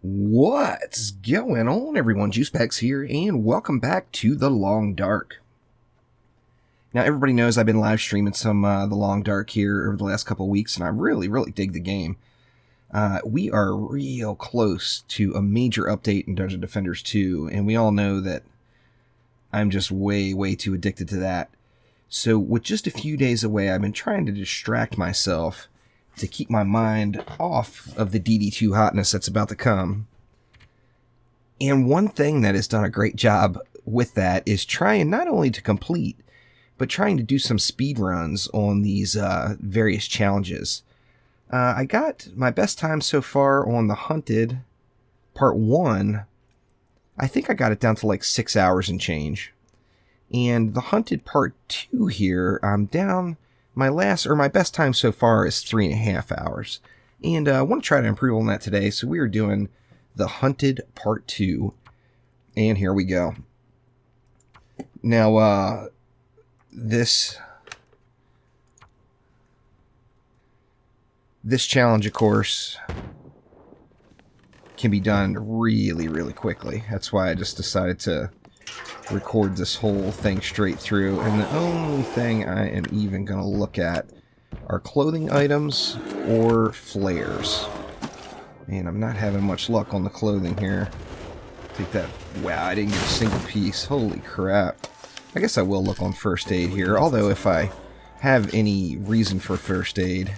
What's going on, everyone? Juicepacks here, and welcome back to The Long Dark. Now, everybody knows I've been live streaming some The Long Dark here over the last couple of weeks, and I really dig the game. We are real close to a major update in Dungeon Defenders 2, and we all know that I'm just way too addicted to that. So, with just a few days away, I've been trying to distract myself to keep my mind off of the DD2 hotness that's about to come. And one thing that has done a great job with that is trying not only to complete, but trying to do some speed runs on these various challenges. I got my best time so far on the Hunted Part 1. I think I got it down to like 6 hours and change. And the Hunted Part 2 here, I'm down. My best time so far is 3.5 hours. And I want to try to improve on that today, so we are doing the Hunted Part 2. And here we go. Now, this challenge, of course, can be done really quickly. That's why I just decided to record this whole thing straight through, and the only thing I am even going to look at are clothing items or flares. Man, I'm not having much luck on the clothing here. Take that. Wow, I didn't get a single piece. Holy crap. I guess I will look on first aid here, although if I have any reason for first aid,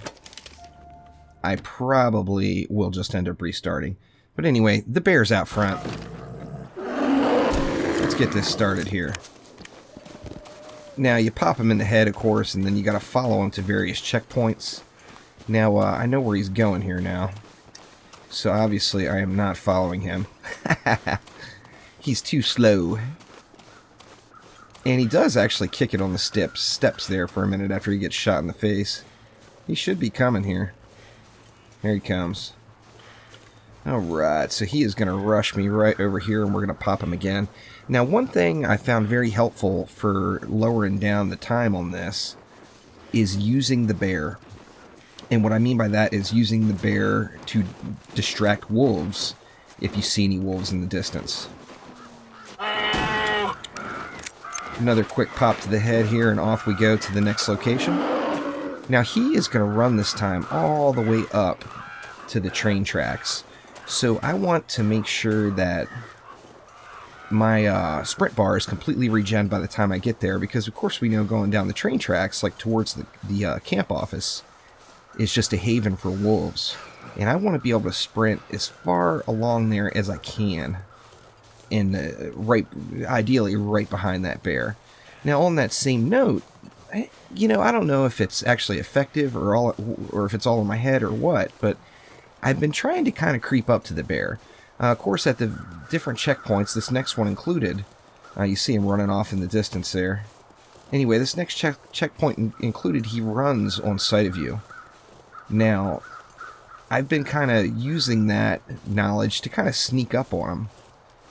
I probably will just end up restarting. But anyway, the bear's out front. Let's get this started here. Now, you pop him in the head, of course, and then you gotta follow him to various checkpoints. Now, I know where he's going here now. So, obviously, I am not following him. He's too slow. And he does actually kick it on the steps there for a minute after he gets shot in the face. He should be coming here. Here he comes. Alright, so he is going to rush me right over here, and we're going to pop him again. Now, one thing I found very helpful for lowering down the time on this is using the bear. And what I mean by that is using the bear to distract wolves if you see any wolves in the distance. Another quick pop to the head here, and off we go to the next location. Now, he is going to run this time all the way up to the train tracks. So I want to make sure that my sprint bar is completely regen by the time I get there, because of course we know going down the train tracks, like towards the camp office, is just a haven for wolves. And I want to be able to sprint as far along there as I can, and ideally right behind that bear. Now, on that same note, I don't know if it's actually effective or if it's all in my head or what, but I've been trying to kind of creep up to the bear. Of course, at the different checkpoints, this next one included, you see him running off in the distance there. Anyway, this next checkpoint included, he runs on sight of you. Now, I've been kind of using that knowledge to kind of sneak up on him.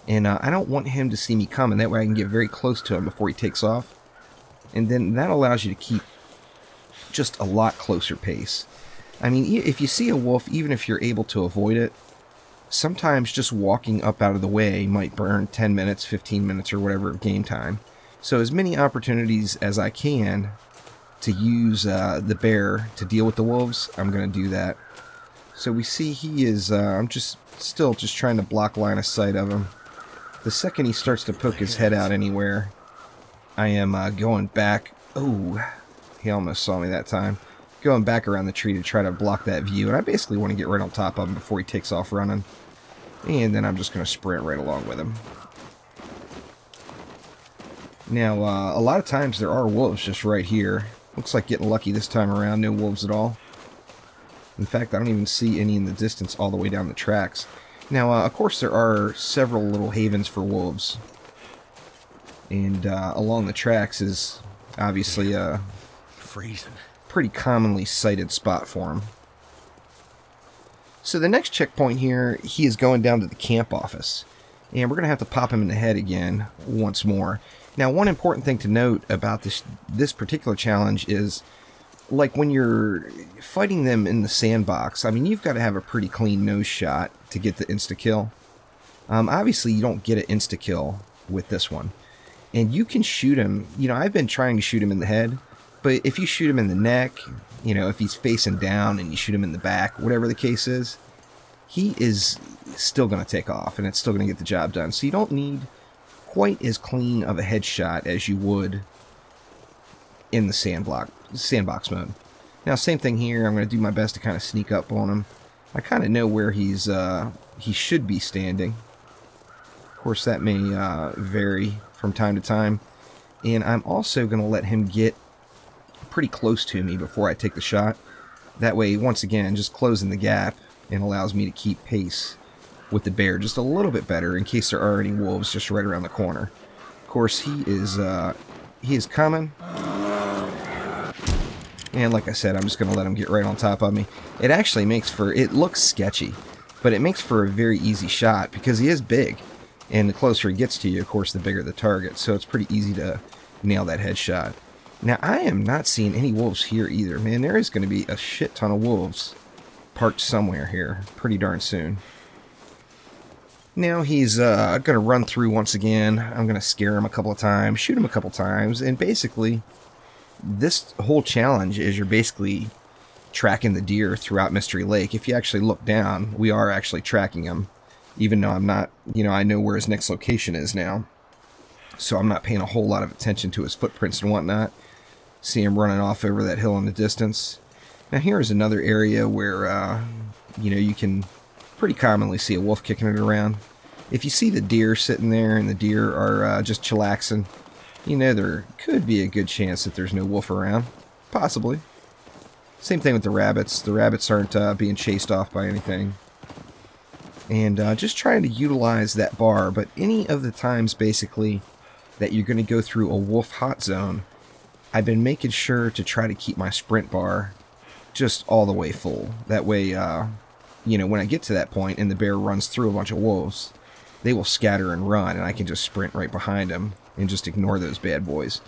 And I don't want him to see me coming. That way I can get very close to him before he takes off. And then that allows you to keep just a lot closer pace. I mean, if you see a wolf, even if you're able to avoid it, sometimes just walking up out of the way might burn 10 minutes, 15 minutes, or whatever of game time. So as many opportunities as I can to use the bear to deal with the wolves, I'm going to do that. So we see he is, I'm still trying to block line of sight of him. The second he starts to poke his head out anywhere, I am going back. Oh, he almost saw me that time. Going back around the tree to try to block that view, and I basically want to get right on top of him before he takes off running. And then I'm just going to sprint right along with him. Now, a lot of times there are wolves just right here. Looks like getting lucky this time around, no wolves at all. In fact, I don't even see any in the distance all the way down the tracks. Now, of course, there are several little havens for wolves. And along the tracks is obviously a pretty commonly cited spot for him. So the next checkpoint here, he is going down to the camp office. And we're going to have to pop him in the head again once more. Now, one important thing to note about this particular challenge is, like, when you're fighting them in the sandbox, I mean, you've got to have a pretty clean nose shot to get the insta-kill. Obviously, you don't get an insta-kill with this one. And you can shoot him, you know, I've been trying to shoot him in the head, but if you shoot him in the neck, you know, if he's facing down and you shoot him in the back, whatever the case is, he is still going to take off, and it's still going to get the job done. So you don't need quite as clean of a headshot as you would in the sandbox mode. Now, same thing here. I'm going to do my best to kind of sneak up on him. I kind of know where he should be standing. Of course, that may vary from time to time. And I'm also going to let him get pretty close to me before I take the shot. That way, once again, just closing the gap and allows me to keep pace with the bear just a little bit better in case there are any wolves just right around the corner. Of course, he is coming. And like I said, I'm just going to let him get right on top of me. It actually makes for, it looks sketchy, but it makes for a very easy shot because he is big. And the closer he gets to you, of course, the bigger the target. So it's pretty easy to nail that headshot. Now, I am not seeing any wolves here either. Man, there is going to be a shit ton of wolves parked somewhere here pretty darn soon. Now he's going to run through once again. I'm going to scare him a couple of times, shoot him a couple times, and basically this whole challenge is you're basically tracking the deer throughout Mystery Lake. If you actually look down, we are actually tracking him, even though I'm not, you know, I know where his next location is now. So I'm not paying a whole lot of attention to his footprints and whatnot. See him running off over that hill in the distance. Now here is another area where, you know, you can pretty commonly see a wolf kicking it around. If you see the deer sitting there and the deer are just chillaxing, you know there could be a good chance that there's no wolf around. Possibly. Same thing with the rabbits. The rabbits aren't being chased off by anything. And just trying to utilize that bar, but any of the times basically that you're going to go through a wolf hot zone, I've been making sure to try to keep my sprint bar just all the way full. That way, you know, when I get to that point and the bear runs through a bunch of wolves, they will scatter and run, and I can just sprint right behind them and just ignore those bad boys.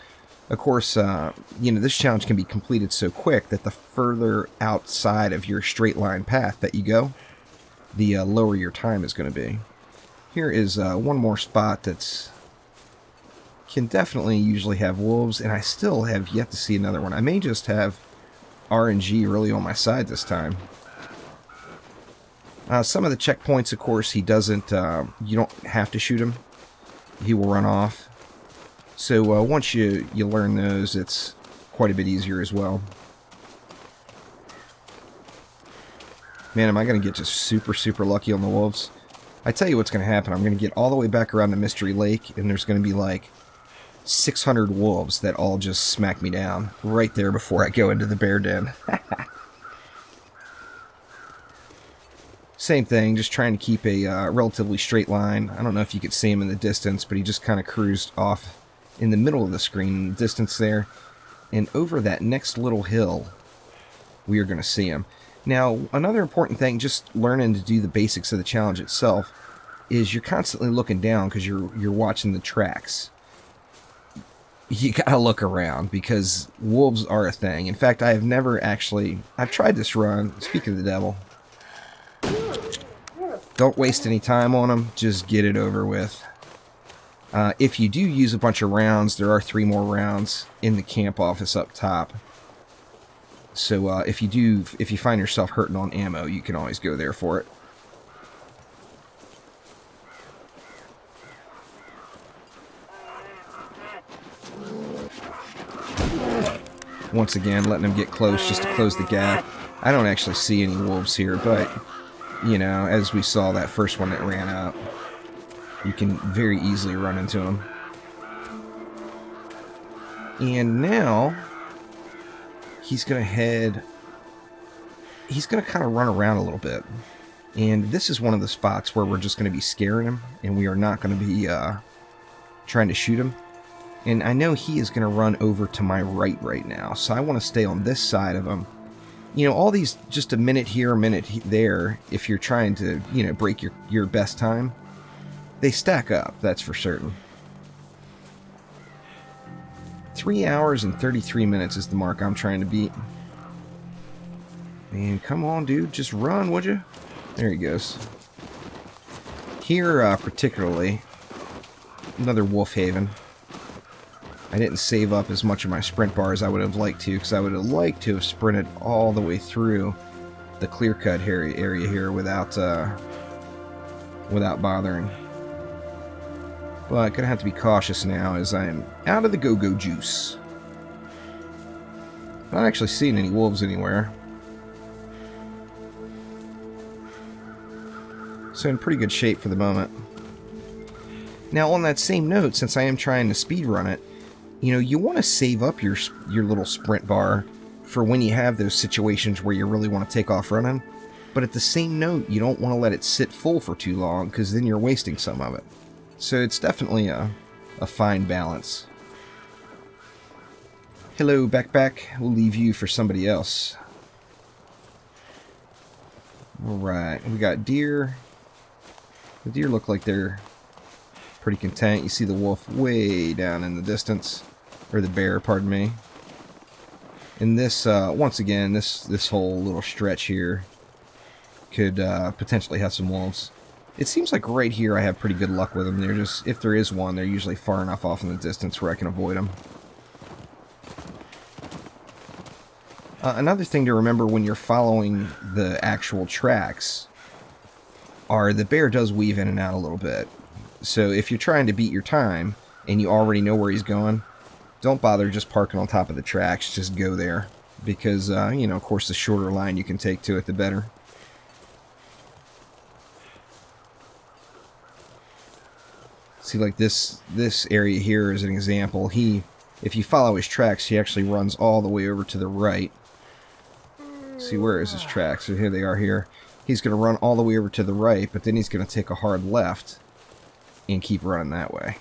Of course, you know, this challenge can be completed so quick that the further outside of your straight line path that you go, the lower your time is going to be. Here is one more spot that's can definitely usually have wolves, and I still have yet to see another one. I may just have RNG really on my side this time. Some of the checkpoints, of course, he doesn't, you don't have to shoot him. He will run off. So once you learn those, it's quite a bit easier as well. Man, am I going to get just super, super lucky on the wolves? I tell you what's going to happen. I'm going to get all the way back around to Mystery Lake, and there's going to be like 600 wolves that all just smack me down right there before I go into the bear den. Same thing, just trying to keep a relatively straight line. I don't know if you could see him in the distance, but he just kind of cruised off in the middle of the screen in the distance there. And over that next little hill, we are going to see him. Now, another important thing, just learning to do the basics of the challenge itself, is you're constantly looking down because you're watching the tracks. You gotta look around because wolves are a thing. In fact, I have never actually... I've tried this run. Speak of the devil. Don't waste any time on them. Just get it over with. If you do use a bunch of rounds, there are 3 more rounds in the camp office up top. So if you find yourself hurting on ammo, you can always go there for it. Once again, letting them get close just to close the gap. I don't actually see any wolves here, but, you know, as we saw that first one that ran out, you can very easily run into them. And now, he's going to kind of run around a little bit. And this is one of the spots where we're just going to be scaring him, and we are not going to be trying to shoot him. And I know he is going to run over to my right now, so I want to stay on this side of him. You know, all these, just a minute here, a minute there, if you're trying to, you know, break your best time, they stack up, that's for certain. 3 hours and 33 minutes is the mark I'm trying to beat. And come on, dude, just run, would you? There he goes. Here, particularly, another wolf haven. I didn't save up as much of my sprint bar as I would have liked to, because I would have liked to have sprinted all the way through the clear-cut area here without bothering. But gonna have to be cautious now as I am out of the go-go juice. Not actually seeing any wolves anywhere. So in pretty good shape for the moment. Now on that same note, since I am trying to speedrun it, you know, you want to save up your little sprint bar for when you have those situations where you really want to take off running. But at the same note, you don't want to let it sit full for too long, because then you're wasting some of it. So it's definitely a fine balance. Hello, backpack. We'll leave you for somebody else. Alright, we got deer. The deer look like they're pretty content. You see the wolf way down in the distance. Or the bear, pardon me. And this, once again, this whole little stretch here could potentially have some wolves. It seems like right here I have pretty good luck with them. They're just, if there is one, they're usually far enough off in the distance where I can avoid them. Another thing to remember when you're following the actual tracks are the bear does weave in and out a little bit. So if you're trying to beat your time and you already know where he's going, don't bother just parking on top of the tracks. Just go there. Because, you know, of course, the shorter line you can take to it, the better. See, like this area here is an example. If you follow his tracks, he actually runs all the way over to the right. See, where is his tracks? So here they are here. He's going to run all the way over to the right, but then he's going to take a hard left and keep running that way.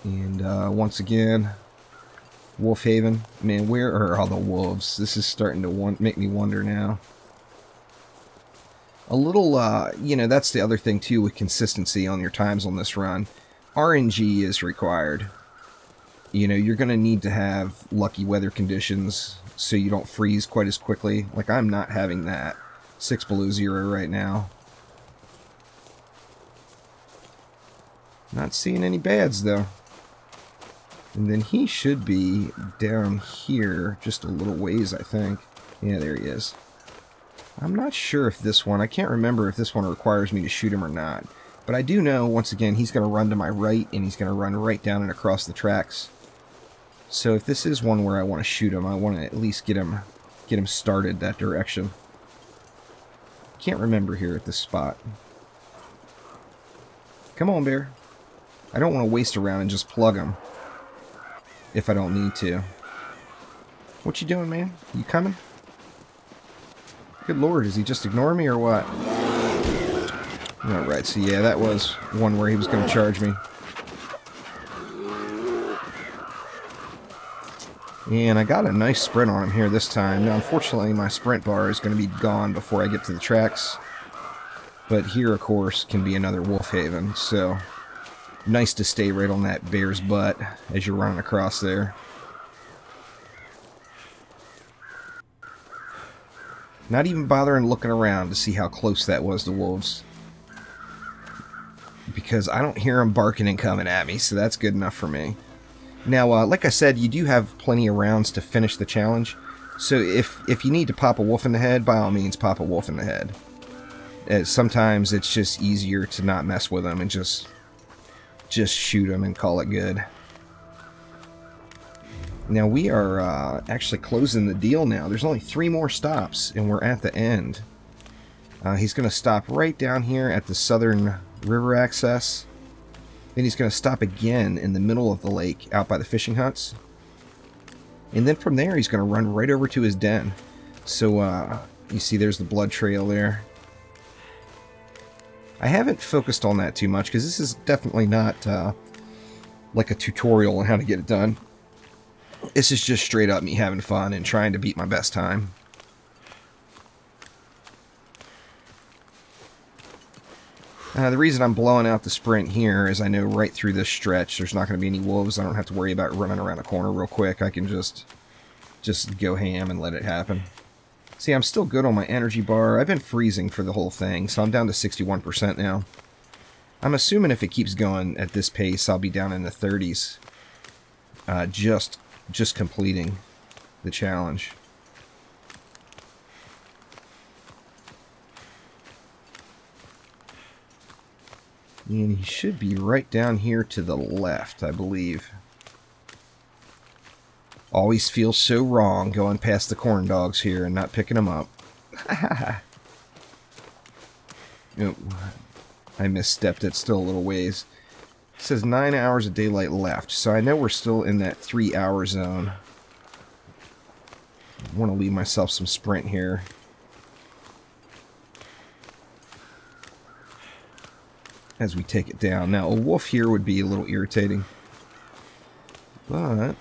And once again, Wolf Haven. Man, where are all the wolves? This is starting to make me wonder now. A little, you know, that's the other thing too with consistency on your times on this run. RNG is required. You know, you're going to need to have lucky weather conditions so you don't freeze quite as quickly. Like, I'm not having that. 6 below 0 right now. Not seeing any bads, though. And then he should be down here just a little ways, I think. Yeah, there he is. I'm not sure if this one, I can't remember if this one requires me to shoot him or not. But I do know, once again, he's going to run to my right, and he's going to run right down and across the tracks. So if this is one where I want to shoot him, I want to at least get him started that direction. Can't remember here at this spot. Come on, bear. I don't want to waste around and just plug him if I don't need to. What you doing, man? You coming? Good lord, is he just ignoring me or what? Alright, so yeah, that was one where he was going to charge me. And I got a nice sprint on him here this time. Now, unfortunately, my sprint bar is going to be gone before I get to the tracks. But here, of course, can be another wolf haven, so nice to stay right on that bear's butt as you're running across there. Not even bothering looking around to see how close that was to wolves. Because I don't hear them barking and coming at me, so that's good enough for me. Now, like I said, you do have plenty of rounds to finish the challenge. So if you need to pop a wolf in the head, by all means, pop a wolf in the head. Sometimes it's just easier to not mess with them and just shoot them and call it good. Now, we are actually closing the deal now. There's only 3 more stops, and we're at the end. He's going to stop right down here at the southern river access. Then he's going to stop again in the middle of the lake out by the fishing huts. And then from there, he's going to run right over to his den. So, you see there's the blood trail there. I haven't focused on that too much, because this is definitely not like a tutorial on how to get it done. This is just straight up me having fun and trying to beat my best time. The reason I'm blowing out the sprint here is I know right through this stretch there's not going to be any wolves. I don't have to worry about running around a corner real quick. I can just go ham and let it happen. See, I'm still good on my energy bar. I've been freezing for the whole thing, so I'm down to 61% now. I'm assuming if it keeps going at this pace, I'll be down in the 30s. Just completing the challenge. And he should be right down here to the left, I believe. Always feels so wrong going past the corn dogs here and not picking them up. Oh, I misstepped it, still a little ways. It says 9 hours of daylight left, so I know we're still in that 3-hour zone. I want to leave myself some sprint here. As we take it down. Now, a wolf here would be a little irritating. But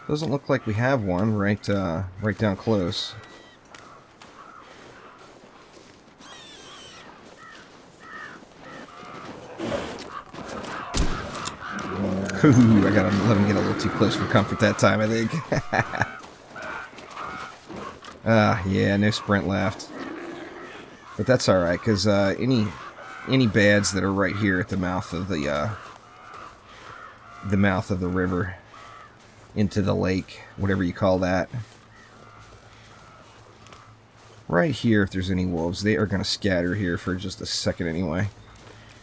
doesn't look like we have one right down close. Ooh, I gotta let him get a little too close for comfort that time, I think. Yeah, no sprint left. But that's alright, because any bads that are right here at the mouth of the river into the lake, whatever you call that. Right here, if there's any wolves, they are going to scatter here for just a second anyway.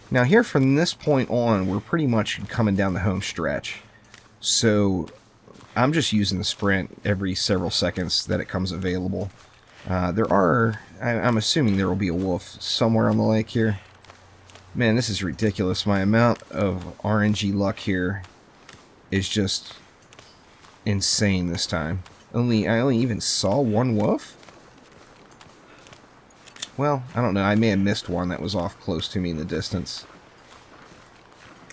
Now here from this point on, we're pretty much coming down the home stretch. So I'm just using the sprint every several seconds that it comes available. I'm assuming there will be a wolf somewhere on the lake here. Man, this is ridiculous. My amount of RNG luck here is just insane this time. I only even saw one wolf? Well, I don't know. I may have missed one that was off close to me in the distance.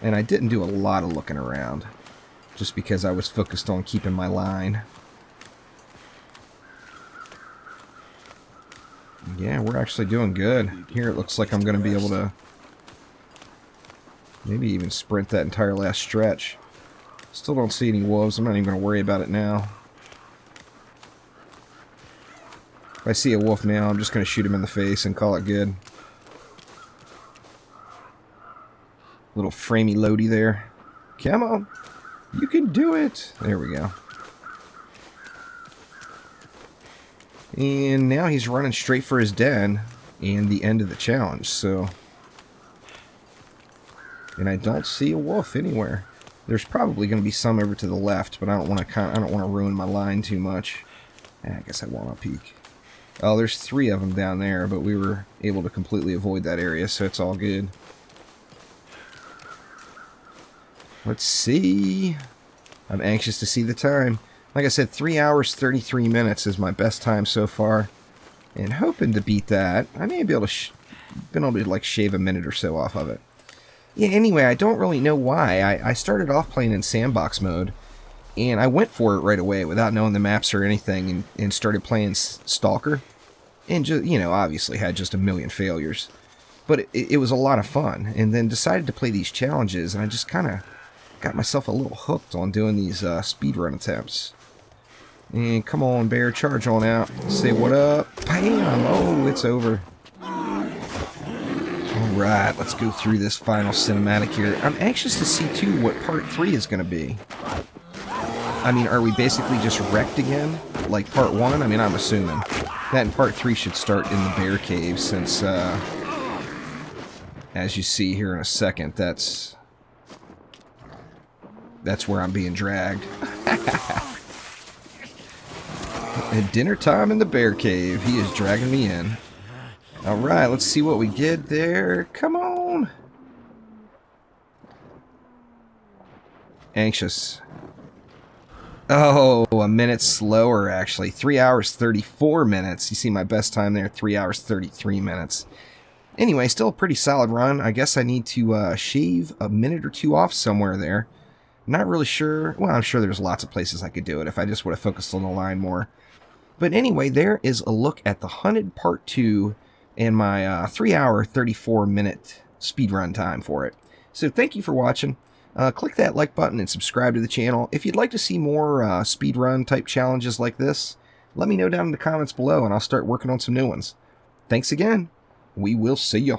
And I didn't do a lot of looking around, just because I was focused on keeping my line. Yeah, we're actually doing good. Here it looks like I'm going to be able to maybe even sprint that entire last stretch. Still don't see any wolves. I'm not even going to worry about it now. If I see a wolf now, I'm just going to shoot him in the face and call it good. Little framey loady there. Come on. You can do it. There we go. And now he's running straight for his den and the end of the challenge, so... And I don't see a wolf anywhere. There's probably going to be some over to the left, but I don't want to ruin my line too much. I guess I won't peek. Oh, there's 3 of them down there, but we were able to completely avoid that area, so it's all good. Let's see. I'm anxious to see the time. Like I said, 3 hours, 33 minutes is my best time so far. And hoping to beat that. I may be able to been able to like shave a minute or so off of it. Yeah, anyway, I don't really know why. I started off playing in sandbox mode, and I went for it right away without knowing the maps or anything, and started playing Stalker. And, just, you know, obviously had just a million failures. But it was a lot of fun, and then decided to play these challenges, and I just kind of got myself a little hooked on doing these speedrun attempts. And come on, bear, charge on out. Say what up. Bam! Oh, it's over. Alright, let's go through this final cinematic here. I'm anxious to see, too, what Part 3 is going to be. I mean, are we basically just wrecked again? Like Part 1? I mean, I'm assuming. That and Part 3 should start in the bear cave, since, as you see here in a second, that's where I'm being dragged. At dinner time in the bear cave, he is dragging me in. Alright, let's see what we get there. Come on! Anxious. Oh, a minute slower, actually. 3 hours, 34 minutes. You see my best time there, 3 hours, 33 minutes. Anyway, still a pretty solid run. I guess I need to shave a minute or 2 off somewhere there. Not really sure. Well, I'm sure there's lots of places I could do it if I just would have focused on the line more. But anyway, there is a look at the Hunted Part 2 and my 3 hour, 34 minute speedrun time for it. So thank you for watching. Click that like button and subscribe to the channel. If you'd like to see more speedrun type challenges like this, let me know down in the comments below and I'll start working on some new ones. Thanks again. We will see ya.